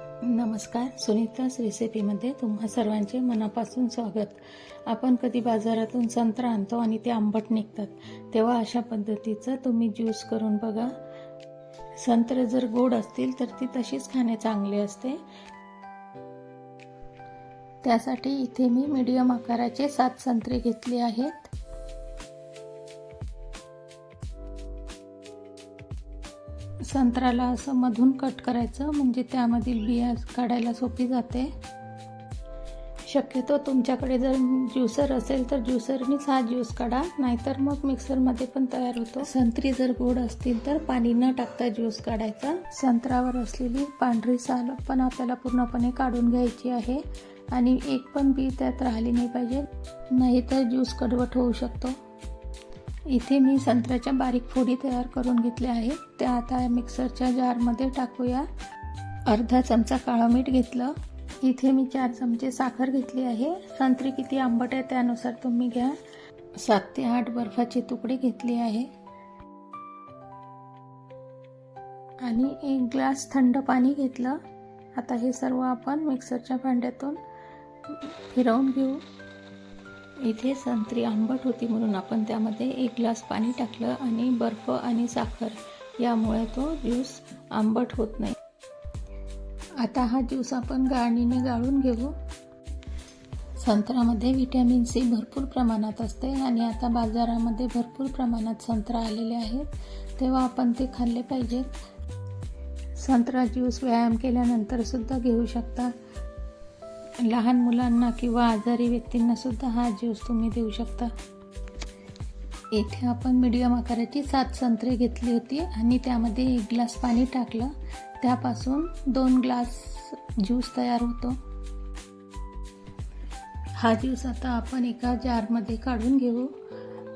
नमस्कार, सुनीता's रेसिपीमध्ये तुम्हा सर्वांचे मनापासून स्वागत. आपण कधी बाजारातून संत्रा आणतो आणि ते आंबट निघतात, तेव्हा अशा पद्धतीचं तुम्ही ज्यूस करून बघा. संत्रे जर गोड असतील तर ती तशीच खाणे चांगले असते. त्यासाठी इथे मी मीडियम आकाराचे 7 संत्रे घेतले आहेत. संत्र्याला असं मधून कट करायचं, म्हणजे त्यामधील बिया काढायला सोपी जाते. शक्यतो तुमच्याकडे जर ज्युसर असेल तर ज्युसरनीच हा ज्यूस काढा, नाहीतर मग मिक्सरमध्ये पण तयार होतो. संत्री जर गोड असतील तर पाणी न टाकता ज्यूस काढायचा. संत्र्यावर असलेली पांढरी साल पण आपल्याला पूर्णपणे काढून घ्यायची आहे आणि एक पण बी त्यात राहिली नाही पाहिजे, नाहीतर ज्यूस कडवट होऊ शकतो. इथे मी संत्र्याच्या बारीक फोडी तयार करून घेतल्या आहेत. त्या आता मिक्सरच्या जारमध्ये टाकूया. अर्धा चमचा काळं मीठ घेतलं. इथे मी 4 चमचे साखर घेतली आहे. संत्री किती आंबट आहे त्यानुसार तुम्ही घ्या. 7 ते 8 बर्फाचे तुकडे घेतले आहे आणि 1 ग्लास थंड पाणी घेतलं. आता हे सर्व आपण मिक्सरच्या भांड्यातून फिरवून घेऊ. इथे संत्री आंबट होती म्हणून आपण त्यामध्ये 1 ग्लास पाणी टाकलं आणि बर्फ आणि साखर, यामुळे तो ज्यूस आंबट होत नाही. आता हा ज्यूस आपण गाळणीने गाळून घेऊ. संत्र्यामध्ये व्हिटॅमिन सी भरपूर प्रमाणात असते आणि आता बाजारामध्ये भरपूर प्रमाणात संत्रा आलेले आहेत, तेव्हा आपण ते खाल्ले पाहिजेत. संत्रा ज्यूस व्यायाम केल्यानंतर सुद्धा घेऊ शकता. लहान मुलांना किंवा आजारी व्यक्तींना सुद्धा हा ज्यूस तुम्ही देऊ शकता. इथे आपण मीडियम आकाराची 7 संत्रे घेतली होती आणि त्यामध्ये 1 ग्लास पाणी टाकलं. त्यापासून 2 ग्लास ज्यूस तयार होतो. हा ज्यूस आता आपण एका जारमध्ये काढून घेऊ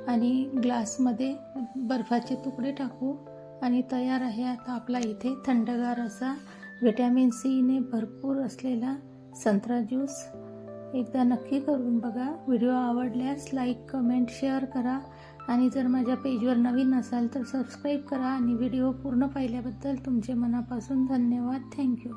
आणि ग्लासमध्ये बर्फाचे तुकडे टाकू आणि तयार आहे आता आपला इथे थंडगार असा व्हिटॅमिन सीने भरपूर असलेला संत्रा ज्यूस. एकदा नक्की करून बघा. व्हिडिओ आवडल्यास लाईक, कमेंट, शेअर करा आणि जर माझ्या पेजवर नवीन असाल तर सबस्क्राईब करा. आणि व्हिडिओ पूर्ण पाहिल्याबद्दल तुमचे मनापासून धन्यवाद. थँक्यू.